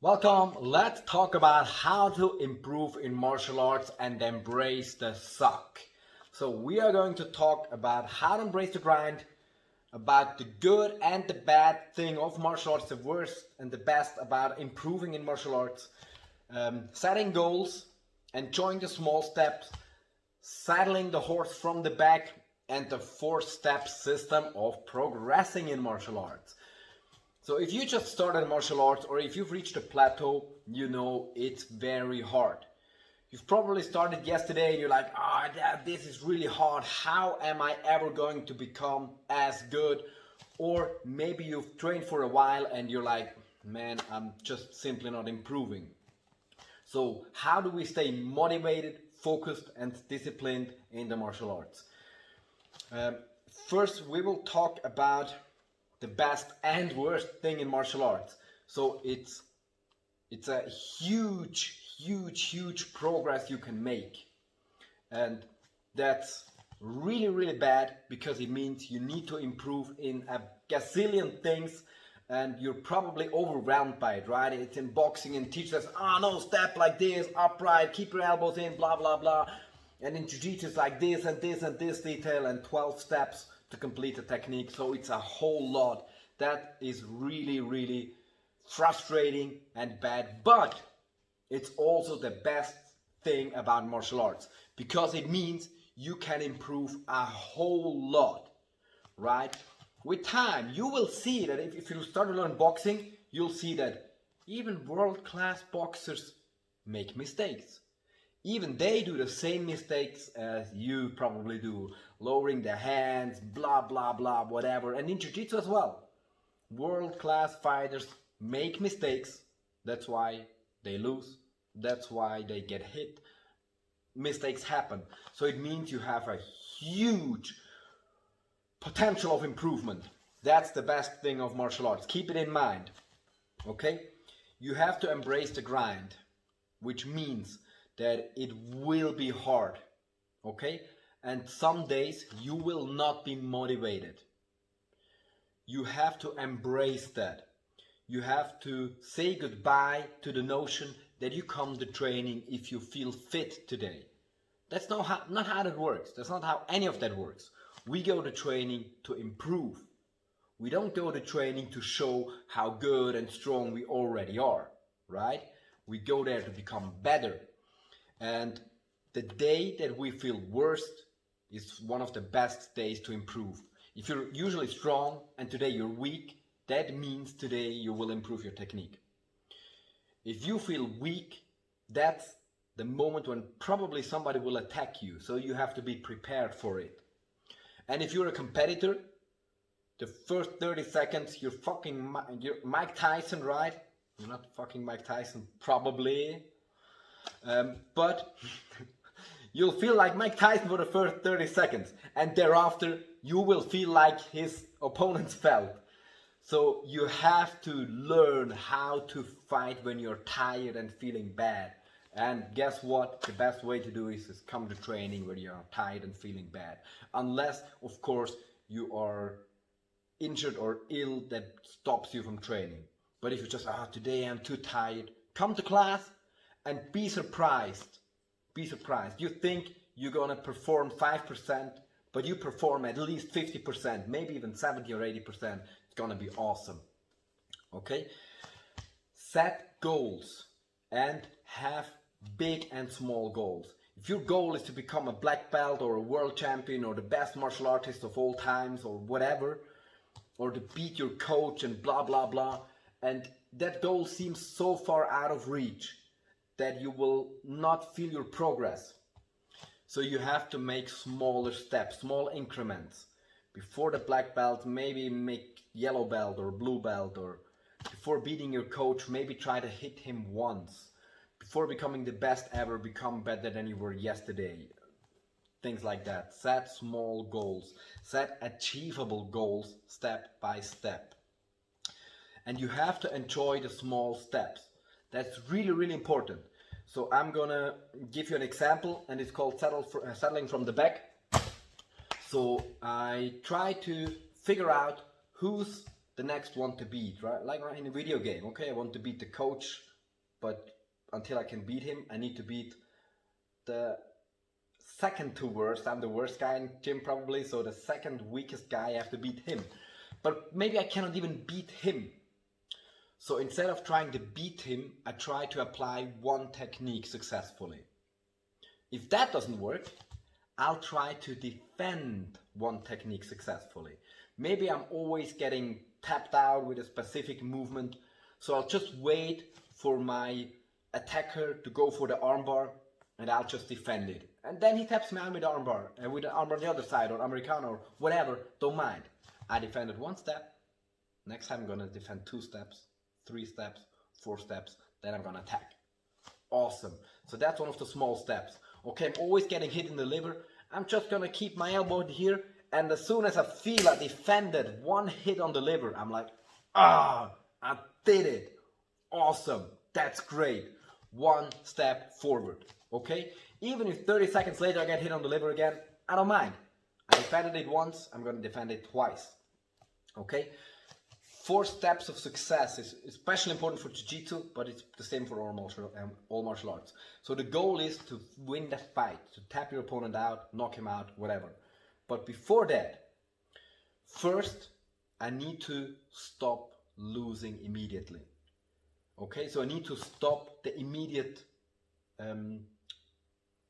Welcome. Let's talk about how to improve in martial arts and embrace the suck. So we are going to talk about how to embrace the grind, about the good and the bad thing of martial arts, the worst and the best about improving in martial arts, setting goals, enjoying the small steps, saddling the horse from the back, and the 4-step system of progressing in martial arts. So if you just started martial arts or if you've reached a plateau, you know it's very hard. You've probably started yesterday and you're like, this is really hard. How am I ever going to become as good? Or maybe you've trained for a while and you're like, man, I'm just simply not improving. So how do we stay motivated, focused and disciplined in the martial arts? First, we will talk about the best and worst thing in martial arts. So it's a huge progress you can make, and that's really bad because it means you need to improve in a gazillion things and you're probably overwhelmed by it, right? It's in boxing and teachers says, no, step like this, upright, keep your elbows in, blah blah blah. And in jiu-jitsu it's like this and this and this detail and 12 steps to complete a technique. So it's a whole lot. That is really frustrating and bad, but it's also the best thing about martial arts because it means you can improve a whole lot, right? With time, you will see that if you start to learn boxing, you'll see that even world-class boxers make mistakes. Even they do the same mistakes as you probably do, lowering the hands, blah blah blah, whatever, and in jiu-jitsu as well. World-class fighters make mistakes, that's why they lose, that's why they get hit. Mistakes happen, so it means you have a huge potential of improvement. That's the best thing of martial arts, keep it in mind, okay? You have to embrace the grind, which means that it will be hard, okay? And some days you will not be motivated. You have to embrace that. You have to say goodbye to the notion that you come to training if you feel fit today. That's not how that works. That's not how any of that works. We go to training to improve. We don't go to training to show how good and strong we already are, right? We go there to become better. And the day that we feel worst is one of the best days to improve. If you're usually strong and today you're weak, that means today you will improve your technique. If you feel weak, that's the moment when probably somebody will attack you, so you have to be prepared for it. And if you're a competitor, the first 30 seconds you're Mike Tyson, right? You're not fucking Mike Tyson, probably. But you'll feel like Mike Tyson for the first 30 seconds and thereafter you will feel like his opponents felt. So you have to learn how to fight when you're tired and feeling bad. And guess what? The best way to do is come to training when you're tired and feeling bad. Unless, of course, you are injured or ill that stops you from training. But if you just, today I'm too tired, come to class and be surprised. Be surprised. You think you're gonna perform 5%, but you perform at least 50%, maybe even 70 or 80%. It's gonna be awesome. Okay? Set goals and have big and small goals. If your goal is to become a black belt or a world champion or the best martial artist of all times or whatever, or to beat your coach and blah blah blah, and that goal seems so far out of reach that you will not feel your progress. So you have to make smaller steps, small increments. Before the black belt, maybe make yellow belt or blue belt, or before beating your coach, maybe try to hit him once. Before becoming the best ever, become better than you were yesterday. Things like that. Set small goals. Set achievable goals step by step. And you have to enjoy the small steps. That's really important. So I'm gonna give you an example, and it's called settling from the back. So I try to figure out who's the next one to beat, right? Like in a video game, okay? I want to beat the coach but until I can beat him, I need to beat the second to worst. I'm the worst guy in gym probably, so the second weakest guy, I have to beat him. But maybe I cannot even beat him. So instead of trying to beat him, I try to apply one technique successfully. If that doesn't work, I'll try to defend one technique successfully. Maybe I'm always getting tapped out with a specific movement, so I'll just wait for my attacker to go for the armbar and I'll just defend it. And then he taps me out with the armbar, and with the armbar on the other side, or Americano, or whatever, don't mind. I defended one step, next time I'm gonna defend 2 steps, 3 steps, 4 steps, then I'm gonna attack. Awesome. So that's one of the small steps. Okay, I'm always getting hit in the liver. I'm just gonna keep my elbow here, and as soon as I feel I defended one hit on the liver, I'm like, I did it. Awesome. That's great. One step forward. Okay? Even if 30 seconds later I get hit on the liver again, I don't mind. I defended it once, I'm gonna defend it twice. Okay? 4 steps of success is especially important for Jiu-Jitsu, but it's the same for all martial arts. So the goal is to win the fight, to tap your opponent out, knock him out, whatever. But before that, first I need to stop losing immediately. Okay, so I need to stop the immediate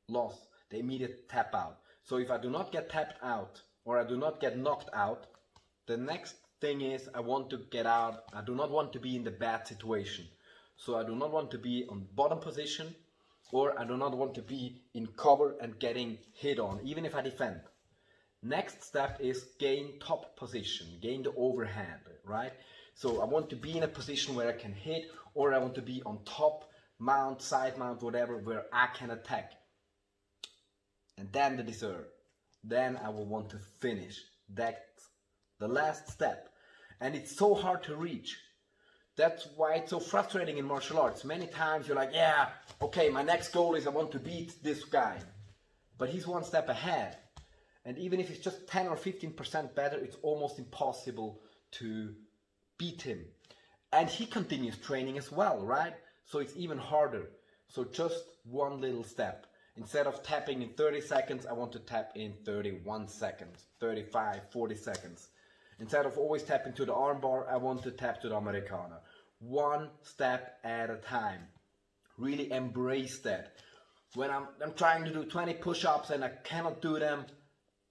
loss, the immediate tap out. So if I do not get tapped out, or I do not get knocked out, the next thing is I want to get out. I do not want to be in the bad situation. So I do not want to be on bottom position, or I do not want to be in cover and getting hit on, even if I defend. Next step is gain top position, gain the overhand, right? So I want to be in a position where I can hit, or I want to be on top, mount, side mount, whatever, where I can attack. And then the dessert. Then I will want to finish. That's the last step. And it's so hard to reach. That's why it's so frustrating in martial arts. Many times you're like, yeah, okay, my next goal is I want to beat this guy. But he's one step ahead. And even if it's just 10 or 15% better, it's almost impossible to beat him. And he continues training as well, right? So it's even harder. So just one little step. Instead of tapping in 30 seconds, I want to tap in 31 seconds, 35, 40 seconds. Instead of always tapping to the armbar, I want to tap to the Americana. One step at a time. Really embrace that. When I'm trying to do 20 push-ups and I cannot do them,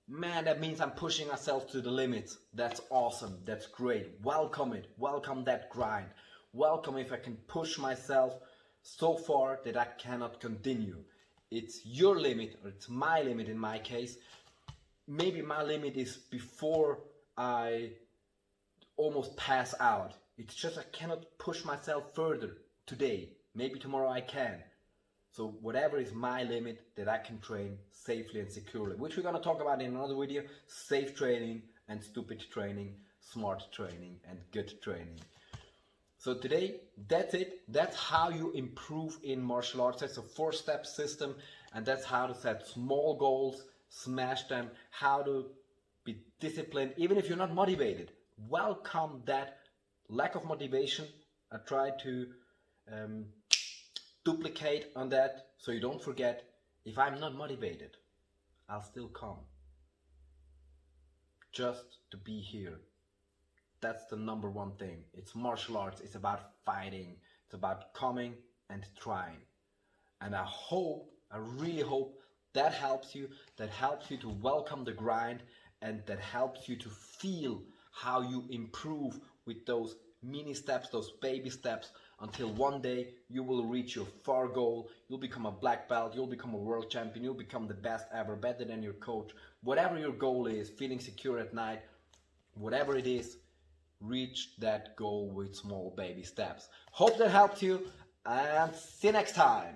man, that means I'm pushing myself to the limits. That's awesome. That's great. Welcome it. Welcome that grind. Welcome if I can push myself so far that I cannot continue. It's your limit, or it's my limit in my case. Maybe my limit is before I almost pass out. It's just I cannot push myself further today. Maybe tomorrow I can. So whatever is my limit that I can train safely and securely, which we're going to talk about in another video. Safe training and stupid training, smart training and good training. So today, that's it. That's how you improve in martial arts. That's a 4-step system, and that's how to set small goals, smash them, how to be disciplined, even if you're not motivated. Welcome that lack of motivation. I try to duplicate on that, so you don't forget, if I'm not motivated, I'll still come. Just to be here. That's the number one thing. It's martial arts. It's about fighting. It's about coming and trying. And I really hope that helps you. That helps you to welcome the grind, and that helps you to feel how you improve with those mini steps, those baby steps, until one day you will reach your far goal. You'll become a black belt. You'll become a world champion. You'll become the best ever, better than your coach. Whatever your goal is, feeling secure at night, whatever it is, reach that goal with small baby steps. Hope that helped you, and see you next time.